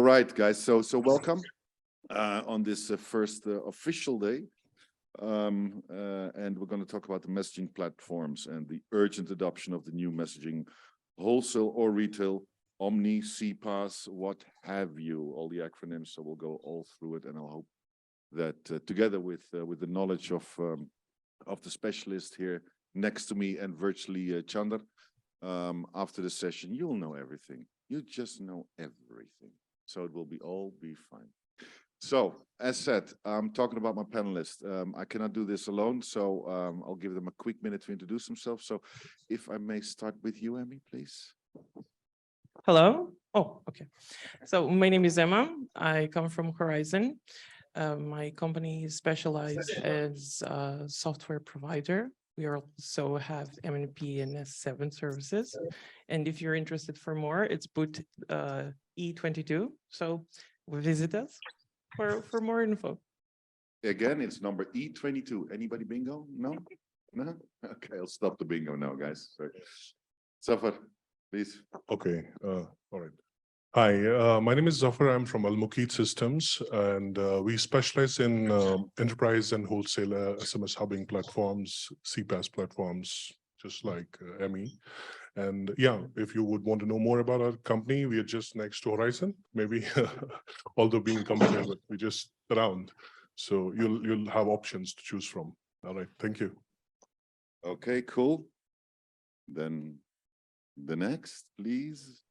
right, guys. So welcome on this first official day. And we're going to talk about the messaging platforms and the urgent adoption of the new messaging, wholesale or retail, OMNI, CPaaS, what have you, all the acronyms. So we'll go all through it, and I'll hope that together with the knowledge of the specialist here next to me and virtually Chandra, after the session, you'll know everything. You just know everything. So it will all be fine. So, as said, I'm talking about my panelists. I cannot do this alone, so I'll give them a quick minute to introduce themselves. So, if I may start with you, Emmy, please. Hello. Oh, okay. So my name is Emma. I come from Horizon. My company is specialized as a software provider. We also have MNP and S7 services. And if you're interested for more, it's boot E22. So visit us for more info. Again, it's number E22. Anybody bingo? No? No? Okay, I'll stop the bingo now, guys. Sorry. Zafar, please. Okay, all right. Hi, my name is Zafar. I'm from Al-Muqeet Systems, and we specialize in enterprise and wholesale SMS hubbing platforms, CPaaS platforms, just like Emmy. And yeah, if you would want to know more about our company, we are just next to Horizon, maybe, although being company, but we're just around. So you'll have options to choose from. All right, thank you. Okay, cool. Then the next, please.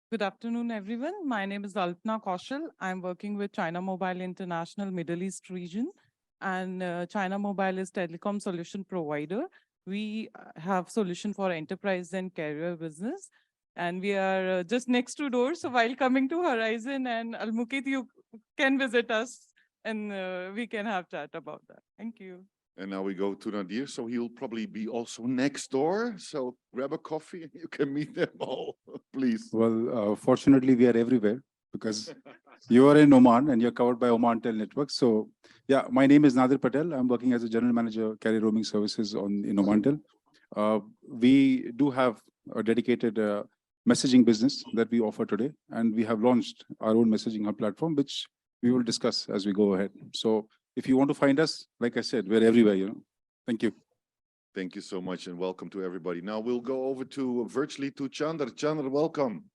Good afternoon, everyone. My name is Alpna Kaushal. I'm working with China Mobile International Middle East region, and China Mobile is telecom solution provider. We have solution for enterprise and carrier business, and we are just next to door. So while coming to Horizon and Al-Muqeet, you can visit us, and we can have chat about that. Thank you. And now we go to Nadir, so he'll probably be also next door. So grab a coffee and you can meet them all, please. Well, fortunately, we are everywhere because you are in Oman and you're covered by Oman Tel Network. So yeah, my name is Nadir Patel. I'm working as a general manager, carrier roaming services in Oman Tel. We do have a dedicated messaging business that we offer today, and we have launched our own messaging hub platform, which we will discuss as we go ahead. So if you want to find us, like I said, we're everywhere, Thank you. Thank you so much and welcome to everybody. Now we'll go over to virtually to Chandra. Chandra, welcome.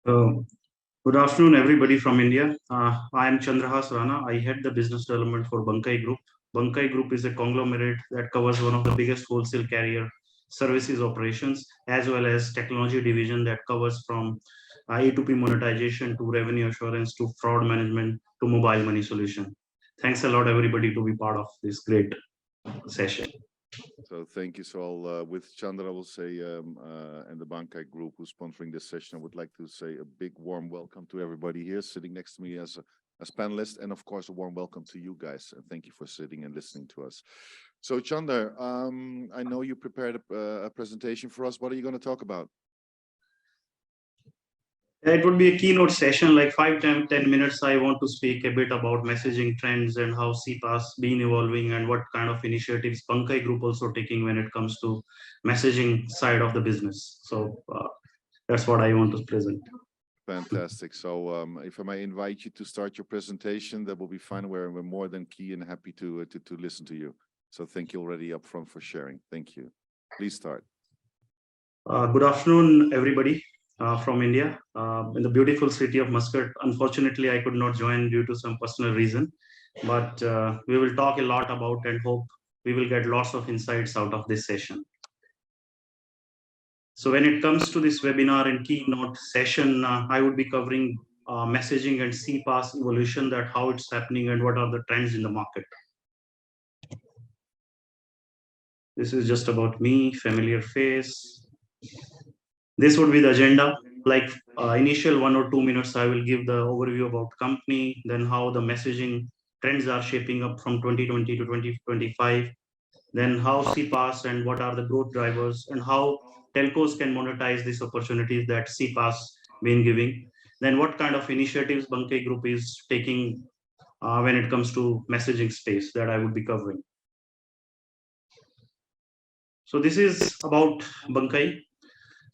Good afternoon, everybody from India. I am Chandrahas Rana. I head the business development for Bankai Group. Bankai Group is a conglomerate that covers one of the biggest wholesale carrier services operations, as well as technology division that covers from A2P monetization to revenue assurance to fraud management to mobile money solution. Thanks a lot, everybody, to be part of this great session. So thank you. So I'll, with Chandra, I will say, and the Bankai Group who's sponsoring this session, I would like to say a big warm welcome to everybody here sitting next to me as panelists, and of course a warm welcome to you guys. And thank you for sitting and listening to us. So Chandra, I know you prepared a presentation for us. What are you going to talk about? It would be a keynote session, like 5-10 minutes. I want to speak a bit about messaging trends and how CPaaS been evolving and what kind of initiatives Bankai Group also taking when it comes to messaging side of the business. So that's what I want to present. Fantastic. So if I may invite you to start your presentation, that will be fine. We're more than keen and happy to listen to you. So thank you already up front for sharing. Thank you. Please start. Good afternoon, everybody. From India, in the beautiful city of Muscat. Unfortunately, I could not join due to some personal reason, but we will talk a lot about and hope we will get lots of insights out of this session. So when it comes to this webinar and keynote session, I would be covering messaging and CPaaS evolution, that how it's happening and what are the trends in the market. This is just about me, familiar face. This would be the agenda. Like initial 1 or 2 minutes, I will give the overview about company, then how the messaging trends are shaping up from 2020 to 2025, then how CPaaS and what are the growth drivers, and how telcos can monetize these opportunities that CPaaS been giving. Then what kind of initiatives Bankai Group is taking when it comes to messaging space that I would be covering. So this is about Bankai.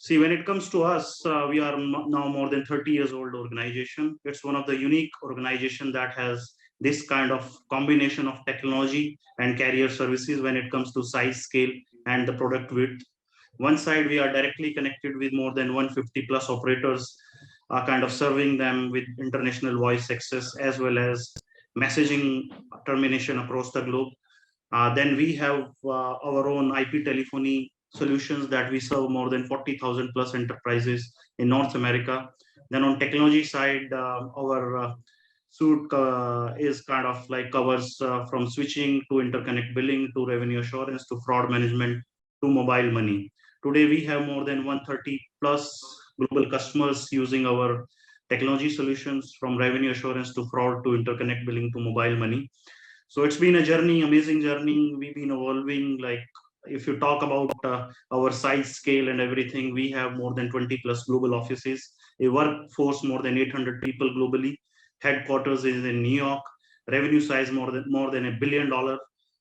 See, when it comes to us, we are now more than 30 years old organization. It's one of the unique organization that has this kind of combination of technology and carrier services when it comes to size, scale, and the product width. One side, we are directly connected with more than 150 plus operators, kind of serving them with international voice access as well as messaging termination across the globe. Then we have our own IP telephony solutions that we serve more than 40,000 plus enterprises in North America. Then on technology side, our suite is kind of like covers from switching to interconnect billing to revenue assurance to fraud management to mobile money. Today, we have more than 130 plus global customers using our technology solutions from revenue assurance to fraud to interconnect billing to mobile money. So it's been a journey, amazing journey. We've been evolving. Like if you talk about our size, scale, and everything, we have more than 20 plus global offices, a workforce more than 800 people globally. Headquarters is in New York. Revenue size more than $1 billion.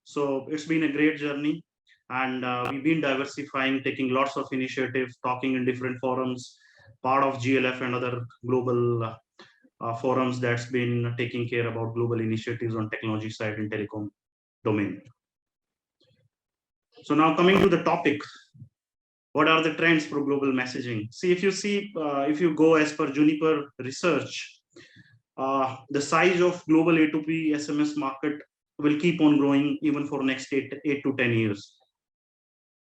So it's been a great journey, and we've been diversifying, taking lots of initiatives, talking in different forums, part of GLF and other global forums that's been taking care about global initiatives on technology side in telecom domain. So now coming to the topic, what are the trends for global messaging? See, if you go as per Juniper research, the size of global A2P SMS market will keep on growing even for next 8 to 10 years.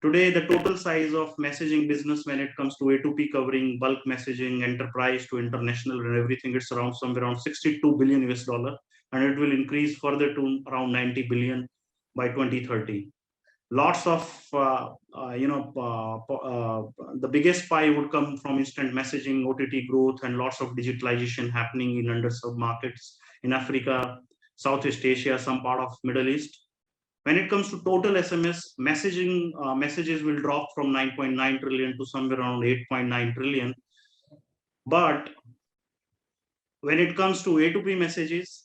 Today, the total size of messaging business when it comes to A2P covering bulk messaging, enterprise to international and everything, it's around somewhere around 62 billion US dollar, and it will increase further to around 90 billion by 2030. Lots of, the biggest pie would come from instant messaging, OTT growth, and lots of digitalization happening in underserved markets in Africa, Southeast Asia, some part of Middle East. When it comes to total SMS, messaging messages will drop from 9.9 trillion to somewhere around 8.9 trillion. But when it comes to A2P messages,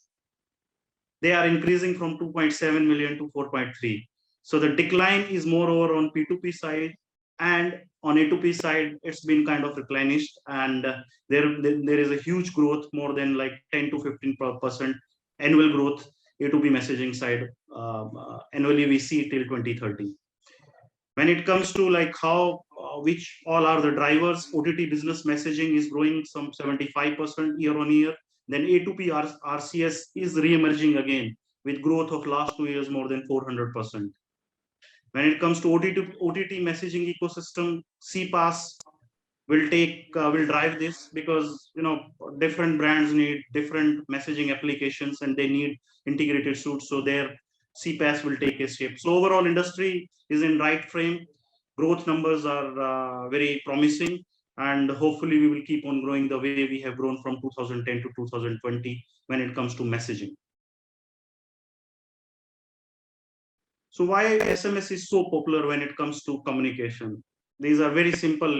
they are increasing from 2.7 million to 4.3. So the decline is more over on P2P side, and on A2P side, it's been kind of replenished, and there is a huge growth, more than like 10 to 15% annual growth A2P messaging side. Annually we see till 2030. When it comes to like how, which all are the drivers, OTT business messaging is growing some 75% year on year. Then A2P RCS is re-emerging again with growth of last 2 years more than 400%. When it comes to OTT messaging ecosystem, CPaaS will drive this, because different brands need different messaging applications and they need integrated suites, so their CPaaS will take a shape. So overall industry is in right frame. Growth numbers are very promising, and hopefully we will keep on growing the way we have grown from 2010 to 2020 when it comes to messaging. So why SMS is so popular when it comes to communication? These are very simple,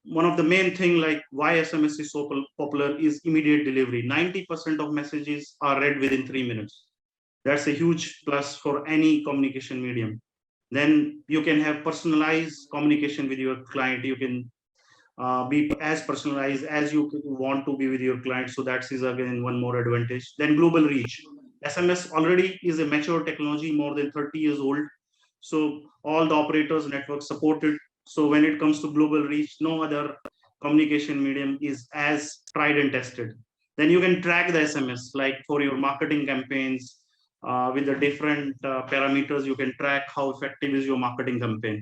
one of the main thing like why SMS is so popular is immediate delivery. 90% of messages are read within 3 minutes. That's a huge plus for any communication medium. Then you can have personalized communication with your client. You can be as personalized as you want to be with your client. So that is again one more advantage. Then global reach. SMS already is a mature technology, more than 30 years old. So all the operators networks support it. So when it comes to global reach, no other communication medium is as tried and tested. Then you can track the SMS, like for your marketing campaigns, with the different parameters, you can track how effective is your marketing campaign.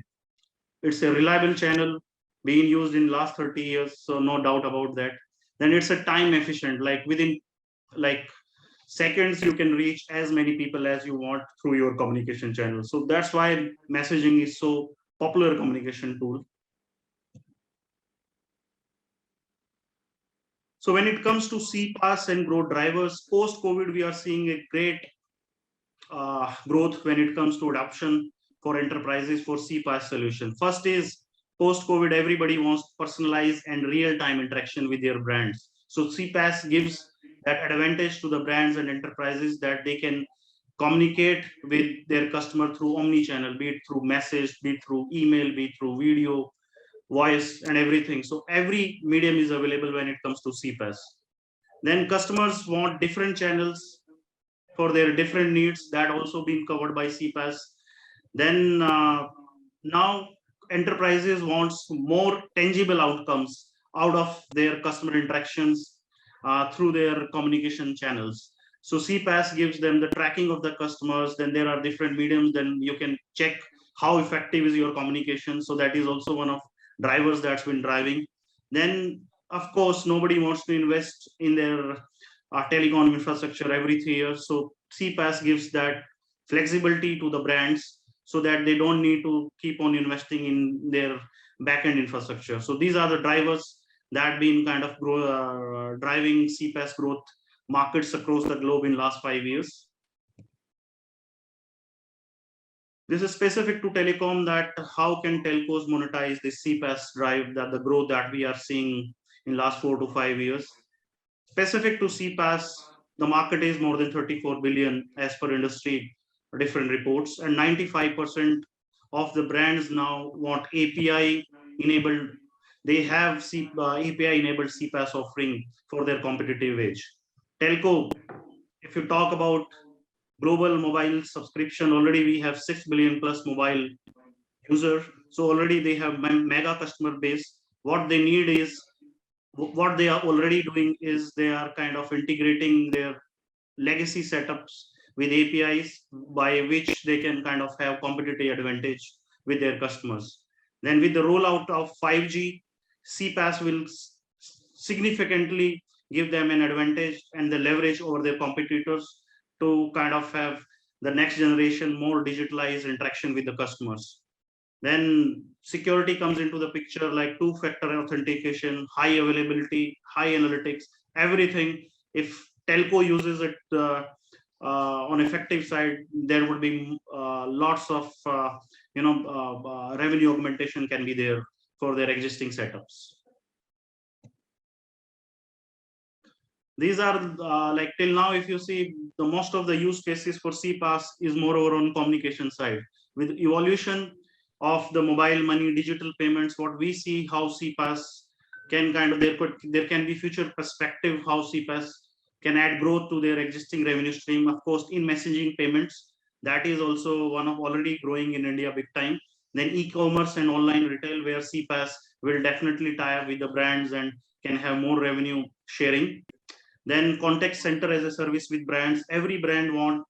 It's a reliable channel being used in last 30 years, so no doubt about that. Then it's a time efficient, like within like seconds, you can reach as many people as you want through your communication channel. So that's why messaging is so popular communication tool. So when it comes to CPaaS and growth drivers, post-COVID, we are seeing a great growth when it comes to adoption for enterprises for CPaaS solution. First is post-COVID, everybody wants personalized and real-time interaction with their brands. So CPaaS gives that advantage to the brands and enterprises that they can communicate with their customer through omni-channel, be it through message, be it through email, be it through video, voice, and everything. So every medium is available when it comes to CPaaS. Then customers want different channels for their different needs, that also been covered by CPaaS. Then now enterprises wants more tangible outcomes out of their customer interactions through their communication channels. So CPaaS gives them the tracking of the customers. Then there are different mediums. Then you can check how effective is your communication. So that is also one of drivers that's been driving. Then of course nobody wants to invest in their telecom infrastructure every 3 years. So CPaaS gives that flexibility to the brands so that they don't need to keep on investing in their backend infrastructure. So these are the drivers that been kind of driving CPaaS growth markets across the globe in last 5 years. This is specific to telecom, that how can telcos monetize this CPaaS drive, that the growth that we are seeing in last 4 to 5 years. Specific to CPaaS, the market is more than 34 billion as per industry different reports, and 95% of the brands now want API enabled. They have API enabled CPaaS offering for their competitive edge. Telco, if you talk about global mobile subscription, already we have 6 billion plus mobile users. So already they have mega customer base. What they need is, what they are already doing is they are kind of integrating their legacy setups with APIs by which they can kind of have competitive advantage with their customers. Then with the rollout of 5G, CPaaS will significantly give them an advantage and the leverage over their competitors to kind of have the next generation more digitalized interaction with the customers. Then security comes into the picture, like two-factor authentication, high availability, high analytics, everything. If telco uses it on effective side, there would be lots of revenue augmentation can be there for their existing setups. These are like till now, if you see, the most of the use cases for CPaaS is more over on communication side. With evolution of the mobile money, digital payments, what we see how CPaaS can kind of, there can be future perspective how CPaaS can add growth to their existing revenue stream. Of course, in messaging payments, that is also one of already growing in India big time. Then e-commerce and online retail, where CPaaS will definitely tie up with the brands and can have more revenue sharing. Then contact center as a service with brands. Every brand want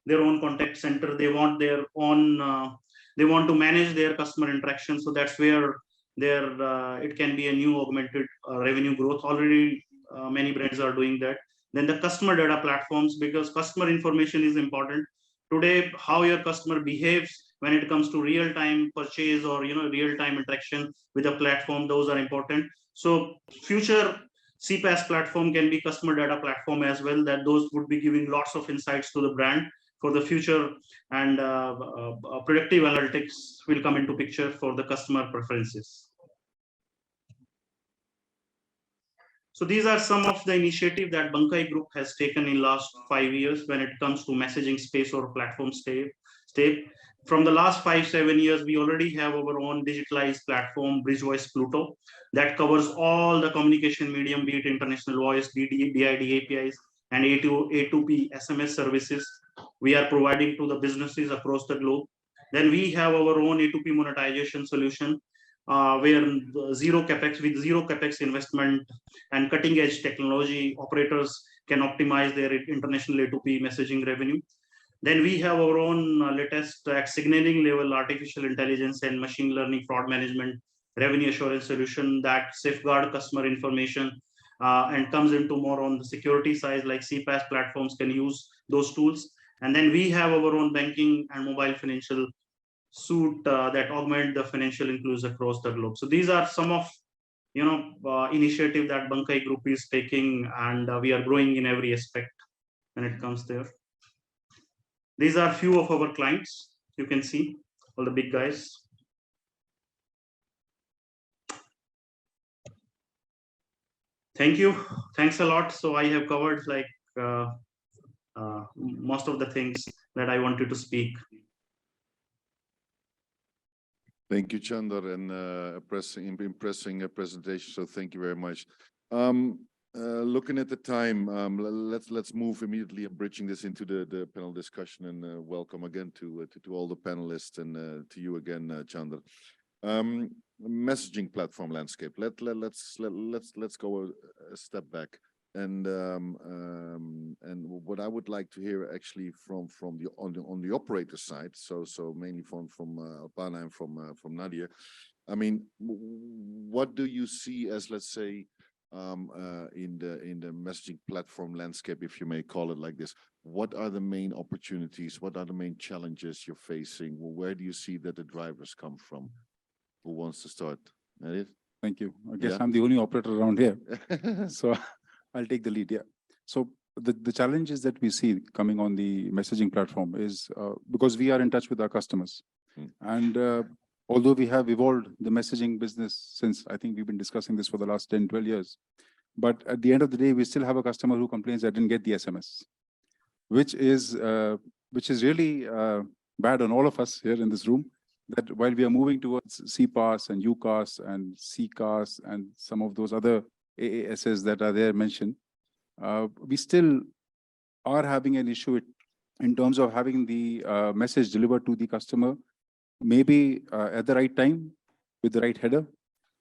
their own contact center. They want their own, they want to manage their customer interaction. So that's where it can be a new augmented revenue growth. Already many brands are doing that. Then the customer data platforms, because customer information is important. Today, how your customer behaves when it comes to real-time purchase or real-time interaction with a platform, those are important. So future CPaaS platform can be customer data platform as well, that those would be giving lots of insights to the brand for the future, and predictive analytics will come into picture for the customer preferences. So these are some of the initiatives that Bankai Group has taken in last 5 years when it comes to messaging space or platform state. From the last 5-7 years, we already have our own digitalized platform, Bridge Voice Pluto, that covers all the communication medium, be it international voice, BID APIs, and A2P SMS services we are providing to the businesses across the globe. Then we have our own A2P monetization solution, where with zero capex investment and cutting edge technology, operators can optimize their international A2P messaging revenue. Then we have our own latest at signaling level artificial intelligence and machine learning fraud management revenue assurance solution that safeguard customer information and comes into more on the security side, like CPaaS platforms can use those tools. And then we have our own banking and mobile financial suite that augment the financial inclusion across the globe. So these are some of initiative that Bankai Group is taking, and we are growing in every aspect when it comes there. These are few of our clients. You can see all the big guys. Thank you. Thanks a lot. So I have covered like most of the things that I wanted to speak. Thank you, Chandar, and impressing presentation. So thank you very much. Looking at the time, let's move immediately and bridging this into the panel discussion. And welcome again to all the panelists and to you again, Chandar. Messaging platform landscape. Let's go a step back. And what I would like to hear actually from the on the operator side, so mainly from Alpana and from Nadia. I mean, what do you see as, let's say, in the messaging platform landscape, if you may call it like this? What are the main opportunities? What are the main challenges you're facing? Where do you see that the drivers come from? Who wants to start? Nadia? Thank you. I guess Yeah. I'm the only operator around here. So I'll take the lead. Yeah. So the challenges that we see coming on the messaging platform is because we are in touch with our customers. And although we have evolved the messaging business since, I think we've been discussing this for the last 10, 12 years. But at the end of the day, we still have a customer who complains I didn't get the SMS, which is really bad on all of us here in this room. That while we are moving towards CPaaS and UCaaS and CCaaS and some of those other AASs that are there mentioned, we still are having an issue in terms of having the message delivered to the customer, maybe at the right time, with the right header,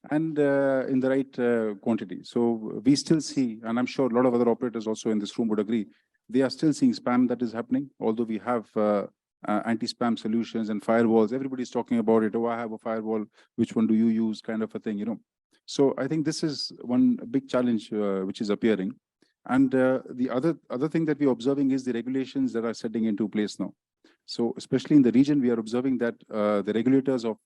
and in the right quantity. So we still see, and I'm sure a lot of other operators also in this room would agree, they are still seeing spam that is happening, although we have anti-spam solutions and firewalls. Everybody's talking about it. Oh, I have a firewall. Which one do you use? Kind of a thing, you know. So I think this is one big challenge which is appearing. And the other thing that we're observing is the regulations that are setting into place now. So especially in the region, we are observing that the regulators of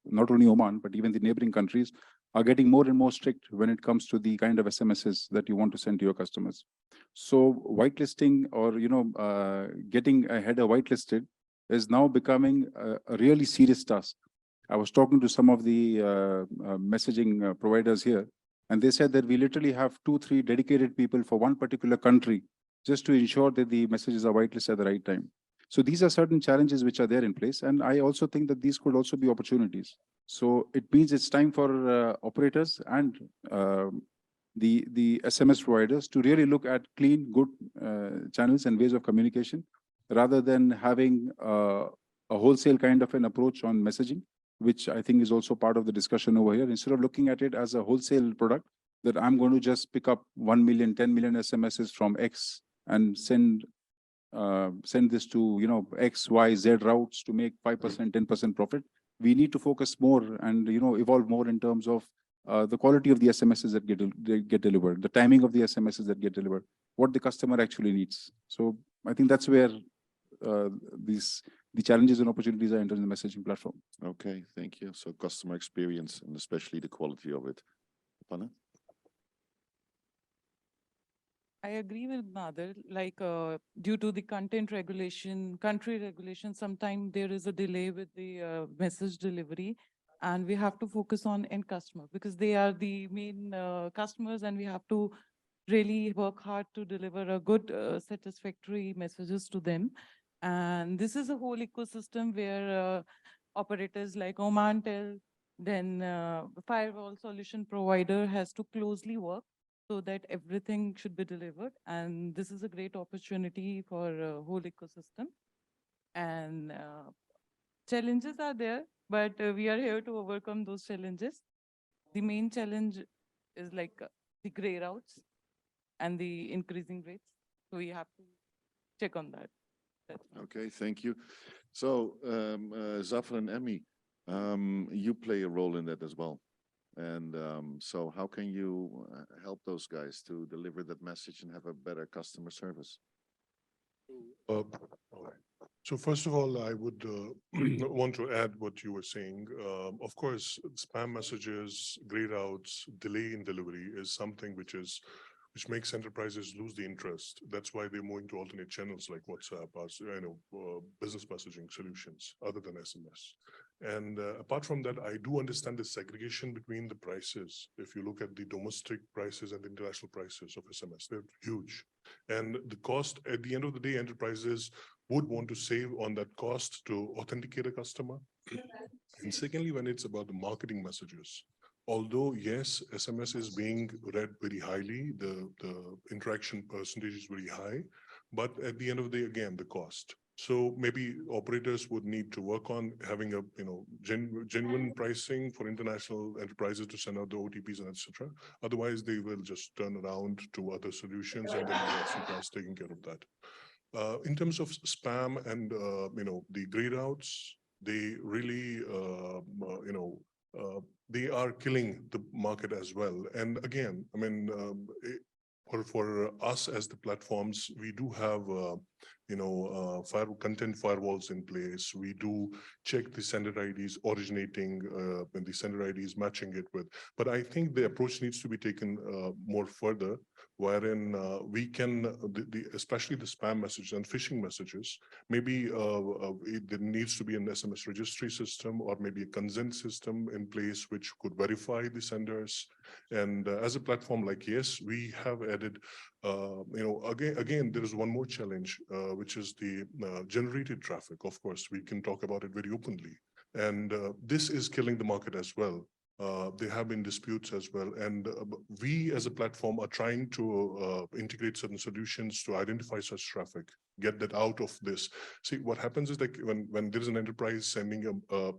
not only Oman, but even the neighboring countries are getting more and more strict when it comes to the kind of SMSs that you want to send to your customers. So whitelisting or, you know, getting a header whitelisted is now becoming a really serious task. I was talking to some of the messaging providers here, and they said that we literally have 2-3 dedicated people for one particular country just to ensure that the messages are whitelisted at the right time. So these are certain challenges which are there in place. And I also think that these could also be opportunities. So it means it's time for operators and the SMS providers to really look at clean, good channels and ways of communication, rather than having a wholesale kind of an approach on messaging, which I think is also part of the discussion over here. Instead of looking at it as a wholesale product, that I'm going to just pick up 1 million, 10 million SMSs from X and send this to, you know, X, Y, Z routes to make 5%, 10% profit. We need to focus more and, you know, evolve more in terms of the quality of the SMSs that get delivered, the timing of the SMSs that get delivered, what the customer actually needs. So I think that's where the challenges and opportunities are entering the messaging platform. Okay, thank you. So customer experience and especially the quality of it. Panna? I agree with Nader, like due to the content regulation, country regulation, sometimes there is a delay with the message delivery, and we have to focus on end customer because they are the main customers, and we have to really work hard to deliver a good satisfactory messages to them. And this is a whole ecosystem where operators like Omantel, then firewall solution provider has to closely work so that everything should be delivered. And this is a great opportunity for whole ecosystem. And challenges are there, but we are here to overcome those challenges. The main challenge is like the gray routes and the increasing rates. So we have to check on that. Okay, thank you. So Zafar and Emmy, you play a role in that as well. And so how can you help those guys to deliver that message and have a better customer service? All right. So first of all, I would want to add what you were saying. Of course, spam messages, gray routes, delay in delivery is something which makes enterprises lose the interest. That's why they're moving to alternate channels like WhatsApp, business messaging solutions other than SMS. And apart from that, I do understand the segregation between the prices. If you look at the domestic prices and the international prices of SMS, they're huge. And the cost, at the end of the day, enterprises would want to save on that cost to authenticate a customer. And secondly, when it's about the marketing messages, although yes, SMS is being read very highly, the interaction percentage is very high, but at the end of the day, again, the cost. So maybe operators would need to work on having a genuine pricing for international enterprises to send out the OTPs and etc. Otherwise, they will just turn around to other solutions, and then CPaaS taking care of that. In terms of spam and the grey routes, they really they are killing the market as well. And again, I mean, for us as the platforms, we do have content firewalls in place. We do check the sender IDs originating and the sender IDs matching it with. But I think the approach needs to be taken more further, wherein we can, especially the spam messages and phishing messages, maybe there needs to be an SMS registry system or maybe a consent system in place which could verify the senders. And as a platform like Yes, we have added, again, there is one more challenge, which is the generated traffic. Of course, we can talk about it very openly. And this is killing the market as well. There have been disputes as well. And we as a platform are trying to integrate certain solutions to identify such traffic, get that out of this. See, what happens is like when there's an enterprise sending,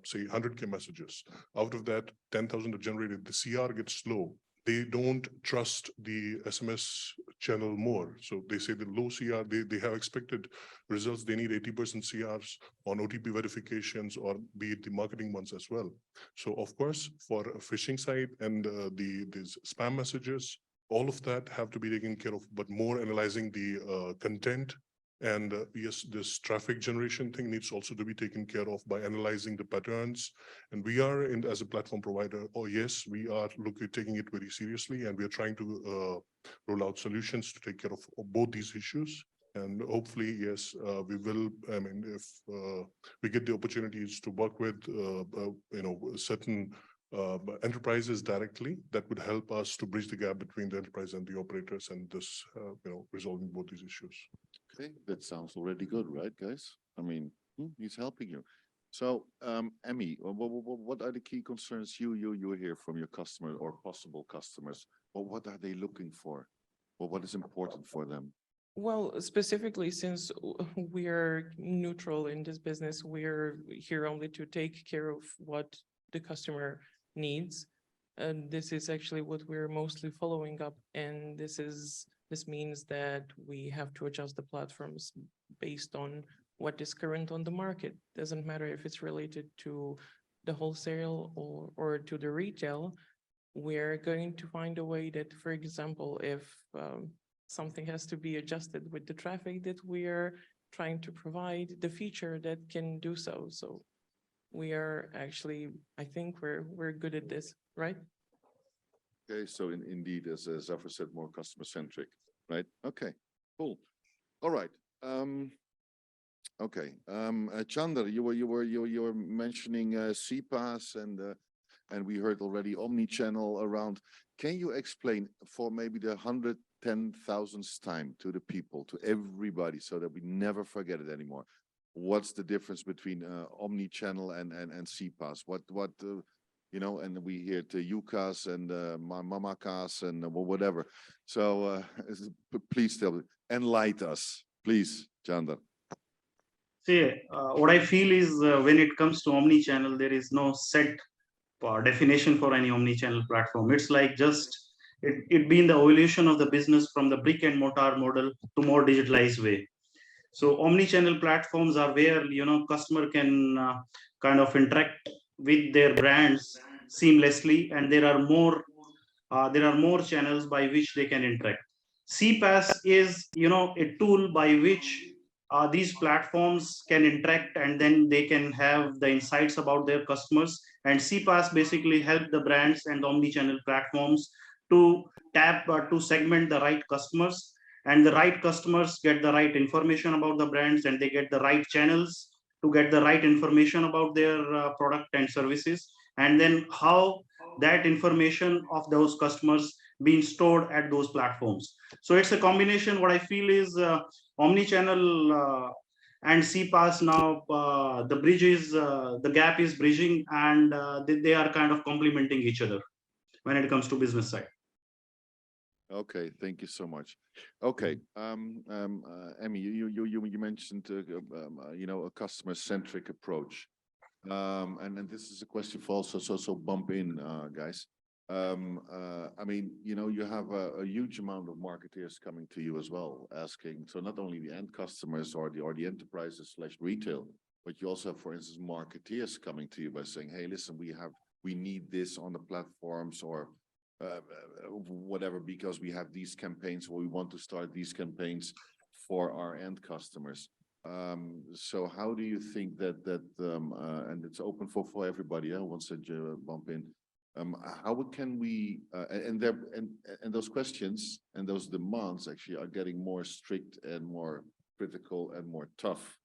say 100K messages, out of that 10,000 are generated, the CR gets slow. They don't trust the SMS channel more. So they say the low CR, they have expected results. They need 80% CRs on OTP verifications or be it the marketing ones as well. So of course, for a phishing site and these spam messages, all of that have to be taken care of, but more analyzing the content. And yes, this traffic generation thing needs also to be taken care of by analyzing the patterns. And we are, as a platform provider, yes, we are taking it very seriously, and we are trying to roll out solutions to take care of both these issues. And hopefully, yes, we will. I mean, if we get the opportunities to work with, certain enterprises directly, that would help us to bridge the gap between the enterprise and the operators, and this, resolving both these issues. Okay, that sounds already good, right, guys? I mean, he's helping you. So, Emmy, what are the key concerns you hear from your customers or possible customers? Or what are they looking for? Or what is important for them? Well, specifically, since we are neutral in this business, we're here only to take care of what the customer needs. And this is actually what we're mostly following up. And this means that we have to adjust the platforms based on what is current on the market. Doesn't matter if it's related to the wholesale or to the retail. We're going to find a way that, for example, if something has to be adjusted with the traffic, that we are trying to provide the feature that can do so. So we are actually, I think we're good at this, right? Okay, so indeed, as Zafar said, more customer centric, right? Okay, cool. All right. Okay. Chandra, you were mentioning CPaaS and we heard already omni-channel around. Can you explain for maybe the 110,000th time to the people, to everybody, so that we never forget it anymore? What's the difference between omni-channel and CPaaS? What and we hear to UCaaS and MamaCaaS and whatever. So please enlighten us, please, Chandra. See, what I feel is when it comes to omni-channel, there is no set definition for any omni-channel platform. It's like just it being the evolution of the business from the brick and mortar model to more digitalized way. So omni-channel platforms are where customer can kind of interact with their brands seamlessly, and there are more channels by which they can interact. CPaaS is a tool by which these platforms can interact, and then they can have the insights about their customers. And CPaaS basically help the brands and omni-channel platforms to tap to segment the right customers, and the right customers get the right information about the brands, and they get the right channels to get the right information about their product and services. And then how that information of those customers being stored at those platforms. So it's a combination. What I feel is omni-channel and CPaaS now, the gap is bridging, and they are kind of complementing each other when it comes to business side. Okay, thank you so much. Okay, Emmy, you mentioned a customer-centric approach, and this is a question for also so bump in, guys. I mean, you have a huge amount of marketeers coming to you as well, asking. So not only the end customers or the enterprises / retail, but you also have, for instance, marketeers coming to you by saying, "Hey, listen, we need this on the platforms or whatever, because we have these campaigns, or we want to start these campaigns for our end customers." So how do you think that and it's open for everybody who wants to bump in? How can we and those questions and those demands actually are getting more strict and more critical and more tough,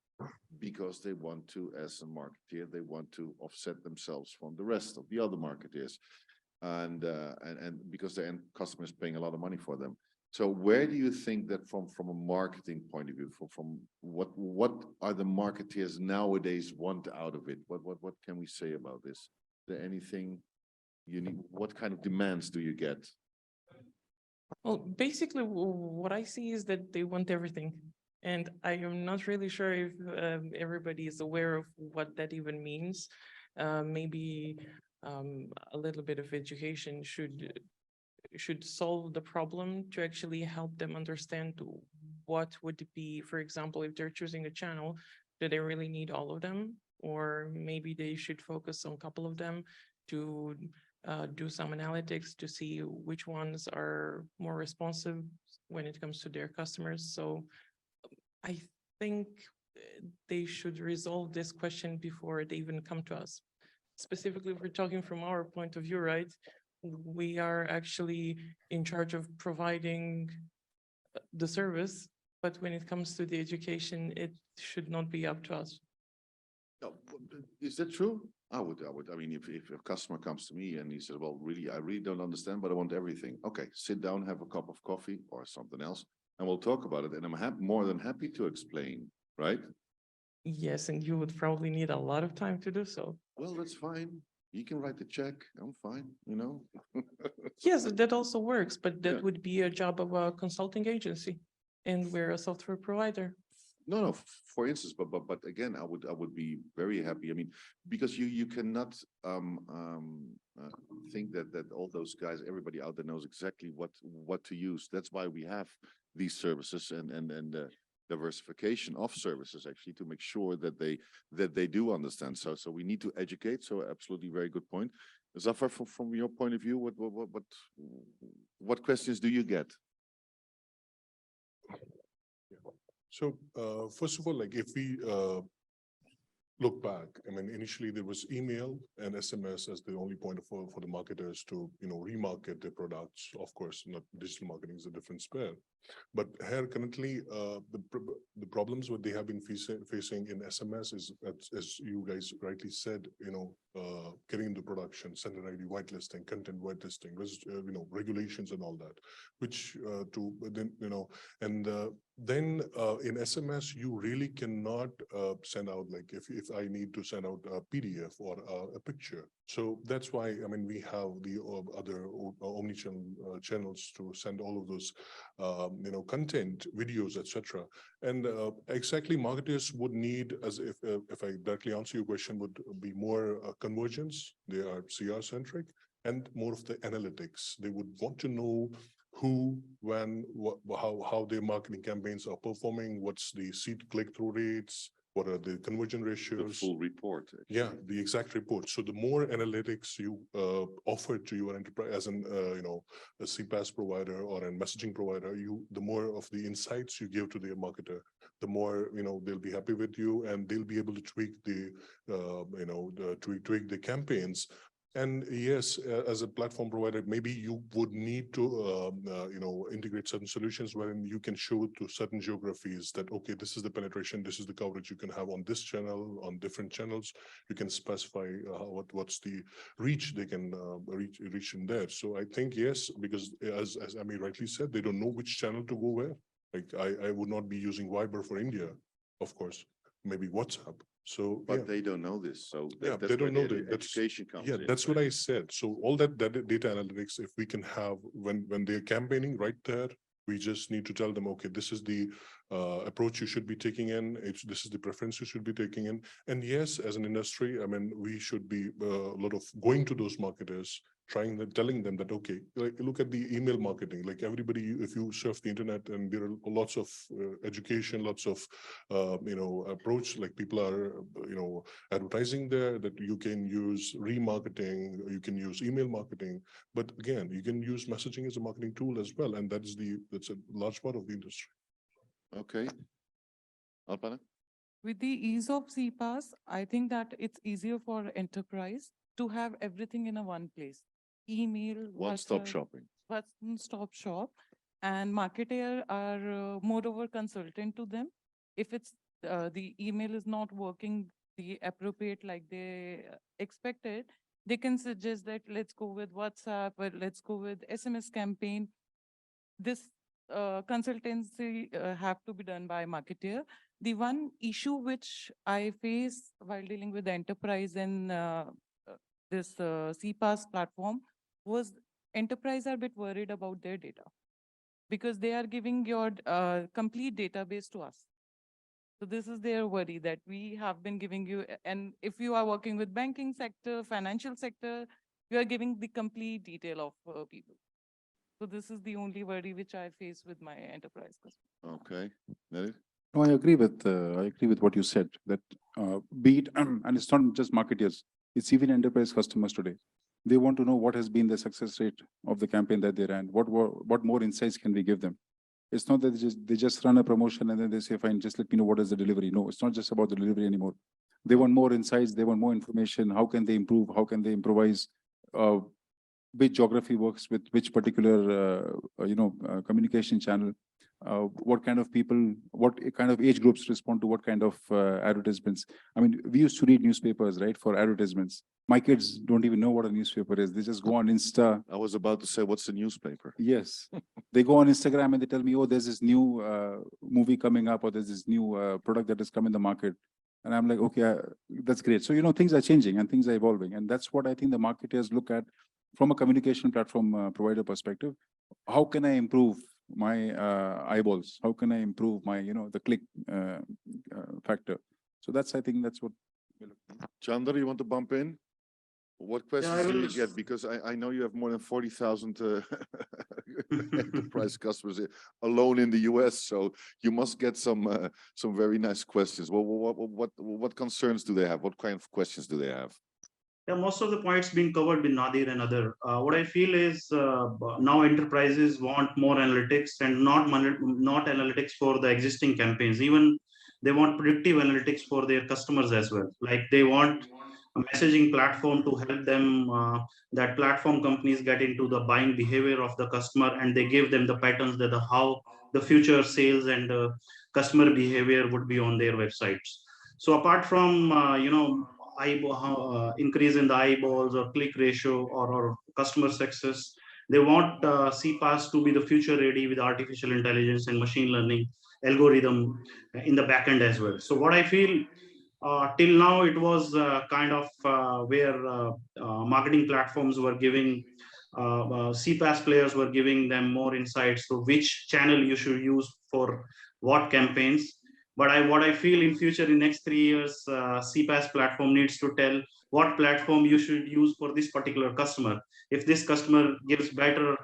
because they want to, as a marketeer, they want to offset themselves from the rest of the other marketeers, and because the end customer is paying a lot of money for them. So where do you think that from a marketing point of view, from what are the marketeers nowadays want out of it? What can we say about this? Is there anything you need? What kind of demands do you get? Well, basically, what I see is that they want everything. And I am not really sure if everybody is aware of what that even means. Maybe a little bit of education should solve the problem to actually help them understand what would be, for example, if they're choosing a channel, do they really need all of them? Or maybe they should focus on a couple of them to do some analytics to see which ones are more responsive when it comes to their customers. So I think they should resolve this question before they even come to us. Specifically, if we're talking from our point of view, right? We are actually in charge of providing the service, but when it comes to the education, it should not be up to us. No, is that true? I mean, if a customer comes to me and he says, "Well, really, I really don't understand, but I want everything." Okay, sit down, have a cup of coffee or something else, and we'll talk about it. And I'm more than happy to explain, right? Yes, and you would probably need a lot of time to do so. Well, that's fine. You can write the check. I'm fine, Yes, that also works, but that Yeah. would be a job of a consulting agency, and we're a software provider. No, for instance, but again, I would be very happy. I mean, because you cannot think that all those guys, everybody out there knows exactly what to use. That's why we have these services and diversification of services, actually, to make sure that they do understand. So we need to educate. So absolutely, very good point. Zafar, from your point of view, what questions do you get? So first of all, like if we look back, I mean, initially there was email and SMS as the only point for the marketers to, remarket their products. Of course, not digital marketing is a different sphere. But here currently, the problems what they have been facing in SMS is, as you guys rightly said, getting into production, sender ID whitelisting, content whitelisting, regulations and all that, which then in SMS you really cannot send out, like if I need to send out a PDF or a picture. So that's why, I mean, we have the other omnichannel channels to send all of those content, videos, etc. And exactly, marketers would need, as if I directly answer your question, would be more convergence. They are CR centric and more of the analytics. They would want to know who, when, how their marketing campaigns are performing, what's the seat click-through rates, what are the conversion ratios. The full report. Actually. Yeah, the exact report. So the more analytics you offer to your enterprise as an a CPaaS provider or a messaging provider, the more of the insights you give to their marketer, the more they'll be happy with you, and they'll be able to tweak the tweak the campaigns And yes, as a platform provider, maybe you would need to, integrate certain solutions wherein you can show to certain geographies that, okay, this is the penetration, this is the coverage you can have on this channel, on different channels. You can specify what's the reach they can reach in there. So I think, yes, because as Amy rightly said, they don't know which channel to go where. Like I would not be using Viber for India, of course, maybe WhatsApp. So, But they don't know this, so Yeah, that's they don't where know the that. That's- education comes yeah, in. that's what I said. So all that data analytics, if we can have when they're campaigning right there, we just need to tell them, okay, this is the approach you should be taking in. This is the preference you should be taking in. And yes, as an industry, I mean, we should be a lot of going to those marketers, telling them that, okay, like look at the email marketing, like everybody, if you surf the internet and there are lots of education, lots of, approach, like people are, advertising there, that you can use remarketing, you can use email marketing, but again, you can use messaging as a marketing tool as well. And that's a large part of the industry. Okay. Alpana? With the ease of CPaaS, I think that it's easier for enterprise to have everything in a one place. Email, One-stop WhatsApp, shopping. one-stop shop, and marketer are moreover consultant to them. If it's the email is not working the appropriate like they expected, they can suggest that let's go with WhatsApp or let's go with SMS campaign. This consultancy have to be done by marketer. The one issue which I face while dealing with the enterprise and this CPaaS platform was enterprise are a bit worried about their data because they are giving your complete database to us. So this is their worry that we have been giving you. And if you are working with banking sector, financial sector, you are giving the complete detail of people. So this is the only worry which I face with my enterprise customer. Okay. Nelly? No, I agree with what you said, that be it, and it's not just marketers, it's even enterprise customers today. They want to know what has been the success rate of the campaign that they ran. What more insights can we give them? It's not that they just run a promotion and then they say, fine, just let me know what is the delivery. No, it's not just about the delivery anymore. They want more insights. They want more information. How can they improve? How can they improvise? Which geography works with which particular, communication channel? What kind of people, what kind of age groups respond to what kind of advertisements? I mean, we used to read newspapers, right, for advertisements. My kids don't even know what a newspaper is. They just go on Insta. I was about to say, what's the newspaper? Yes. They go on Instagram and they tell me, oh, there's this new movie coming up, or there's this new product that has come in the market. And I'm like, okay, that's great. So, things are changing and things are evolving. And that's what I think the marketers look at from a communication platform provider perspective. How can I improve my eyeballs? How can I improve my, the click factor? So I think that's what we're looking at. Chandra, you want to bump in? What I questions do you will- get? Because I know you have more than 40,000 enterprise customers alone in the US, so you must get some very nice questions. What concerns do they have? What kind of questions do they have? Yeah, most of the points being covered with Nadir and other. What I feel is now enterprises want more analytics and not analytics for the existing campaigns. Even they want predictive analytics for their customers as well. Like they want a messaging platform to help them. That platform companies get into the buying behavior of the customer and they give them the patterns that how the future sales and customer behavior would be on their websites. So apart from increase in the eyeballs or click ratio or customer success, they want CPaaS to be the future ready with artificial intelligence and machine learning algorithm in the backend as well. So what I feel till now it was kind of where marketing platforms were giving CPaaS players were giving them more insights to which channel you should use for what campaigns. But what I feel in future, in next 3 years, CPaaS platform needs to tell what platform you should use for this particular customer. If this customer gives better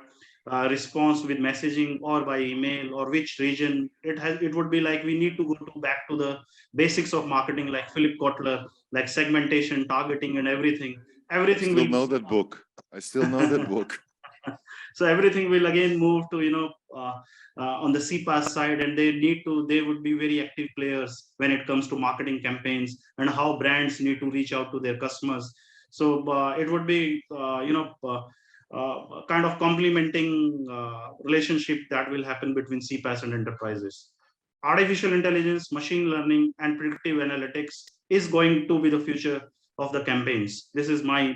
response with messaging or by email or which region, it would be like we need to go back to the basics of marketing, like Philip Kotler, like segmentation, targeting, and everything. Everything I still know that book. I still know that book. So everything will again move to on the CPaaS side, and they would be very active players when it comes to marketing campaigns and how brands need to reach out to their customers. So it would be, kind of complementing relationship that will happen between CPaaS and enterprises. Artificial intelligence, machine learning, and predictive analytics is going to be the future of the campaigns. This is my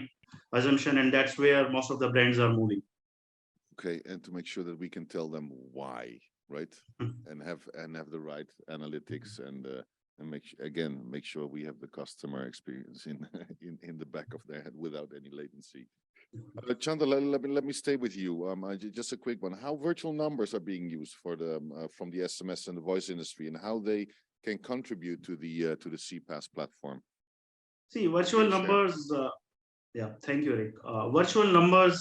assumption, and that's where most of the brands are moving. Okay, and to make sure that we can tell them why, right? Mm. And have the right analytics and make sure we have the customer experience in the back of their head without any latency. Chandra, let me stay with you. Just a quick one. How virtual numbers are being used for the from the SMS and the voice industry, and how they can contribute to the CPaaS platform? See, virtual numbers. Yeah, thank you, Rick. Virtual numbers.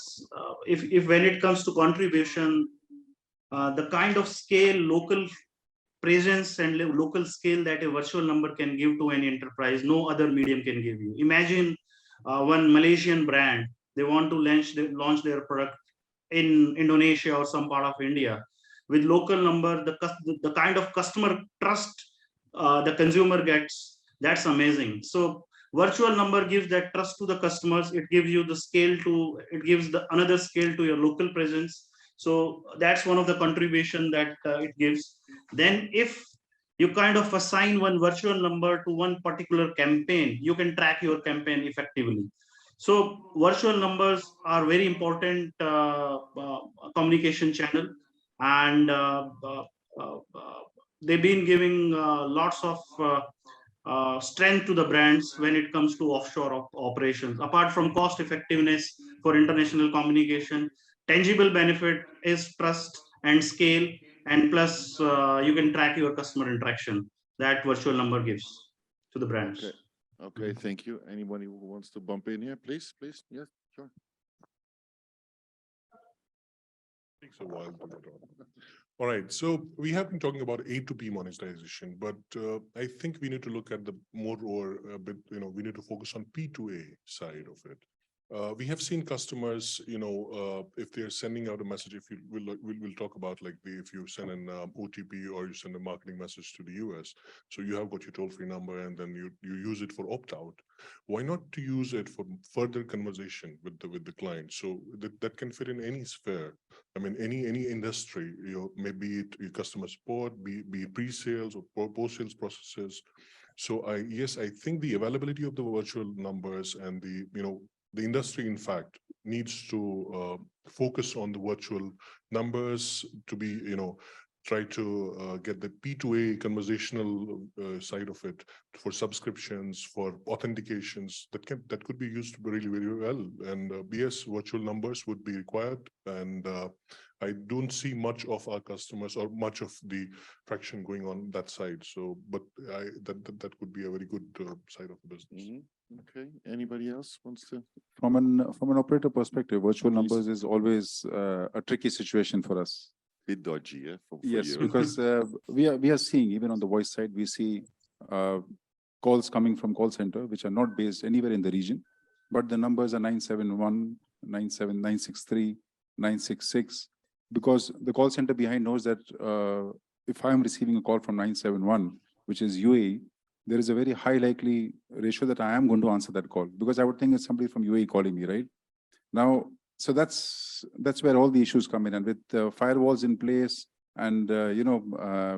If when it comes to contribution, the kind of scale, local presence, and local scale that a virtual number can give to any enterprise, no other medium can give you. Imagine one Malaysian brand, they want to launch their product in Indonesia or some part of India. With local number, the kind of customer trust the consumer gets, that's amazing. So virtual number gives that trust to the customers. It gives you the scale to, it gives the another scale to your local presence. So that's one of the contribution that it gives. Then if you kind of assign one virtual number to one particular campaign, you can track your campaign effectively. So virtual numbers are very important communication channel, and they've been giving lots of strength to the brands when it comes to offshore operations. Apart from cost effectiveness for international communication, tangible benefit is trust and scale, and plus you can track your customer interaction that virtual number gives to the brands. Okay. Okay, thank you. Anybody who wants to bump in here, please? Yes, sure. Takes a while to get on. All right, so we have been talking about A2P monetization, but I think we need to look at the more or a bit, we need to focus on P2A side of it. We have seen customers, if they're sending out a message, if you we'll talk about like if you send an OTP or you send a marketing message to the US, so you have got your toll-free number and then you use it for opt-out. Why not to use it for further conversation with the client? So that can fit in any sphere. I mean, any industry, maybe it your customer support, be it pre-sales or post-sales processes. So I think the availability of the virtual numbers and the industry, in fact, needs to focus on the virtual numbers to be, try to get the P2A conversational side of it for subscriptions, for authentications that could be used really, very well. And yes, virtual numbers would be required. And I don't see much of our customers or much of the traction going on that side. So, but that could be a very good side of the business. Mm-hmm. Okay. Anybody else wants to? From an operator perspective, virtual numbers is always a tricky situation for us. Bit dodgy, yeah. For Yes, you. because we are seeing, even on the voice side, we see calls coming from call center which are not based anywhere in the region, but the numbers are 971, 963, 966, because the call center behind knows that if I am receiving a call from 971, which is UAE, there is a very high likely ratio that I am going to answer that call, because I would think it's somebody from UAE calling me, right? Now, so that's where all the issues come in. And with firewalls in place and, a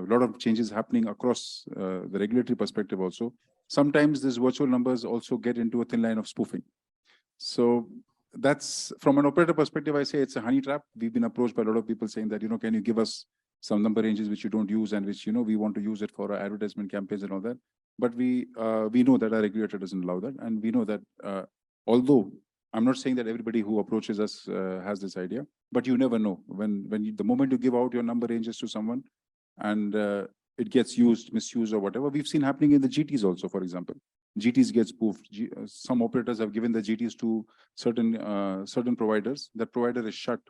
lot of changes happening across the regulatory perspective also, sometimes these virtual numbers also get into a thin line of spoofing. So that's, from an operator perspective, I say it's a honey trap. We've been approached by a lot of people saying that, can you give us some number ranges which you don't use and which, we want to use it for our advertisement campaigns and all that. But we know that our regulator doesn't allow that. And we know that although I'm not saying that everybody who approaches us has this idea, but you never know the moment you give out your number ranges to someone and it gets used, misused or whatever. We've seen happening in the GTs also, for example. GTs get spoofed. Some operators have given the GTs to certain providers. That provider is shut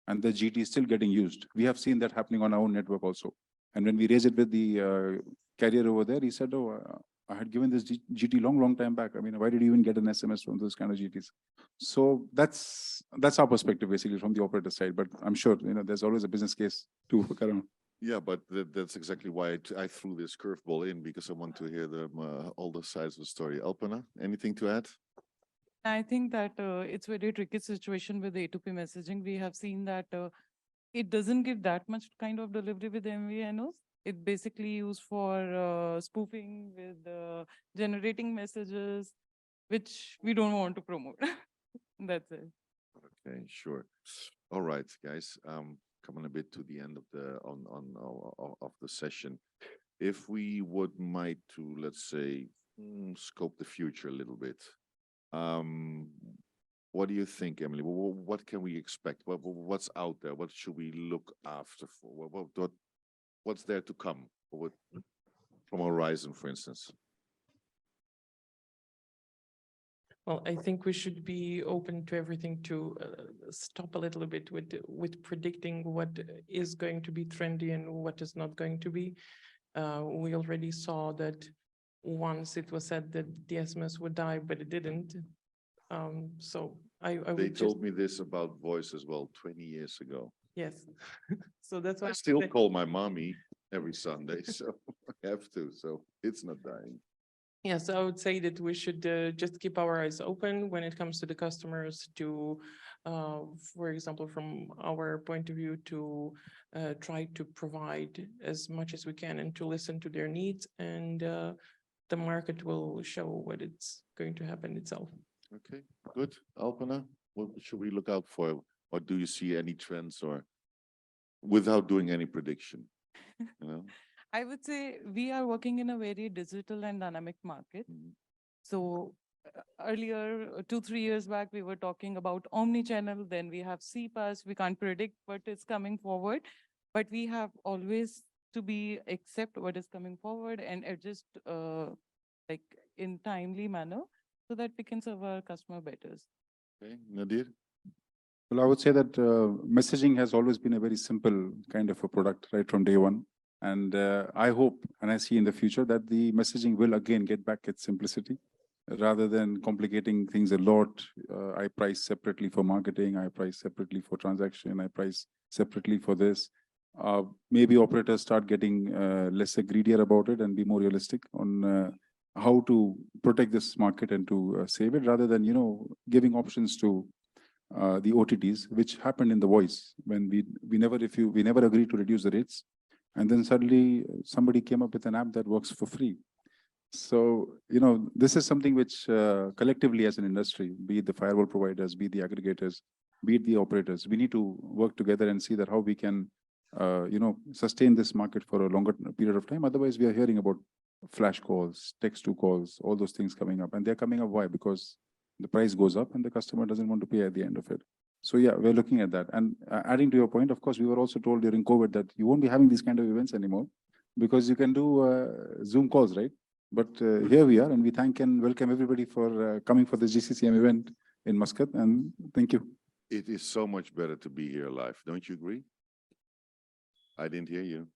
and the GT is still getting used. We have seen that happening on our own network also. And when we raised it with the carrier over there, he said, oh, I had given this GT long time back. I mean, why did you even get an SMS from those kind of GTs? So that's our perspective, basically, from the operator side. But I'm sure, there's always a business case to work around. Yeah, but that's exactly why I threw this curveball in, because I want to hear all the sides of the story. Alpana, anything to add? I think that it's very tricky situation with A2P messaging. We have seen that it doesn't give that much kind of delivery with MVNOs. It basically used for spoofing with generating messages, which we don't want to promote. That's it. Okay, sure. All right, guys, coming a bit to the end of the of the session. If we would might to, let's say, scope the future a little bit. What do you think, Emily? What can we expect? What's out there? What should we look after for? What's there to come? From Horizon, for instance? Well, I think we should be open to everything, to stop a little bit with predicting what is going to be trendy and what is not going to be. We already saw that once it was said that the SMS would die, but it didn't. So I They would told me this about voice as well 20 years ago. yes. So that's why I I'm still saying- call my mommy every Sunday, so I have to, so it's not dying. Yes, I would say that we should just keep our eyes open when it comes to the customers to, for example, from our point of view, to try to provide as much as we can and to listen to their needs, and the market will show what it's going to happen itself. Okay, good. Alpana, what should we look out for? Or do you see any trends, or without doing any prediction? You know? I would say we are working in a very digital and dynamic market. Mhm. So earlier, 2-3 years back, we were talking about omni-channel. Then we have CPaaS. We can't predict what is coming forward, but we have always to be accept what is coming forward and adjust like in timely manner so that we can serve our customer better. Okay, Nadir? Well, I would say that messaging has always been a very simple kind of a product right from day one. And I hope and I see in the future that the messaging will again get back its simplicity rather than complicating things a lot. I price separately for marketing, I price separately for transaction, I price separately for this. Maybe operators start getting less greedier about it and be more realistic on how to protect this market and to save it, rather than, you know, giving options to the OTTs, which happened in the voice when we never agreed to reduce the rates. And then suddenly somebody came up with an app that works for free. So, you know, this is something which collectively as an industry, be it the firewall providers, be it the aggregators, be it the operators, we need to work together and see that how we can, you know, sustain this market for a longer period of time. Otherwise, we are hearing about flash calls, text-to calls, all those things coming up. And they're coming up, why? Because the price goes up and the customer doesn't want to pay at the end of it. So yeah, we're looking at that. And adding to your point, of course, we were also told during COVID that you won't be having these kind of events anymore because you can do Zoom calls, right? But here we are, and we thank and welcome everybody for coming for the GCCM event in Muscat, and thank you. It is so much better to be here live. Don't you agree? I didn't hear you.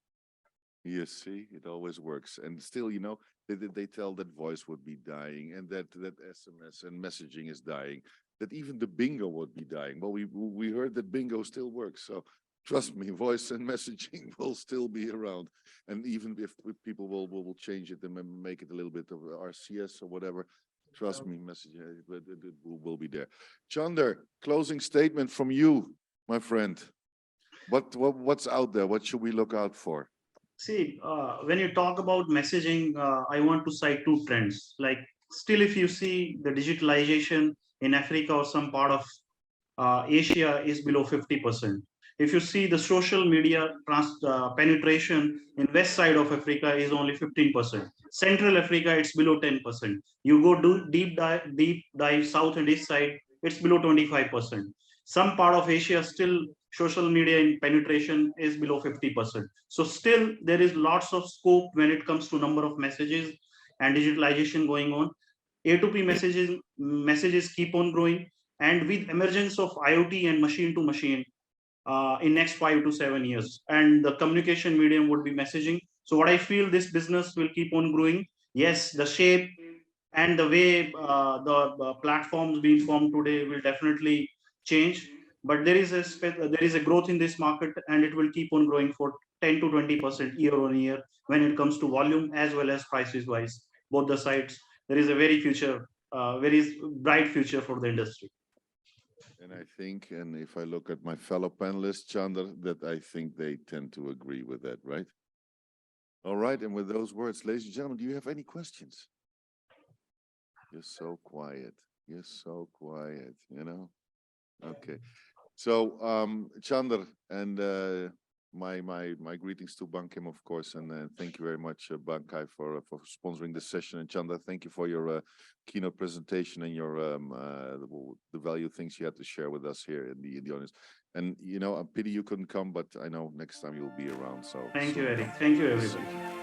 You see, it always works. And still, you know, they tell that voice would be dying and that SMS and messaging is dying, that even the bingo would be dying. Well, we heard that bingo still works. So trust me, voice and messaging will still be around. And even if people will change it and make it a little bit of RCS or whatever, trust me, messaging it will be there. Chander, closing statement from you, my friend. What's out there? What should we look out for? See, when you talk about messaging, I want to cite two trends. Like, still, if you see the digitalization in Africa or some part of Asia is below 50%. If you see the social media penetration in west side of Africa is only 15%. Central Africa, it's below 10%. You go do deep dive south and east side, it's below 25%. Some part of Asia still social media in penetration is below 50%. So still there is lots of scope when it comes to number of messages and digitalization going on. A2P messages keep on growing, and with emergence of IoT and machine to machine in next 5 to 7 years, and the communication medium would be messaging. So what I feel, this business will keep on growing. Yes, the shape and the way the platforms being formed today will definitely change, but there is a growth in this market, and it will keep on growing for 10 to 20% year on year when it comes to volume as well as prices wise. Both the sides, there is a very future very bright future for the industry. And I think, and if I look at my fellow panelists, Chandra, that I think they tend to agree with that, right? All right, and with those words, ladies and gentlemen, do you have any questions? You're so quiet. You're so quiet, you know? Okay. So, Chandra, and my greetings to Bankim, of course, and thank you very much, Bankai, for sponsoring this session. And Chandra, thank you for your keynote presentation and your the value things you had to share with us here in the audience. And you know, a pity you couldn't come, but I know next time you'll be around. So Thank you, soon. Eric. Thank you, everybody.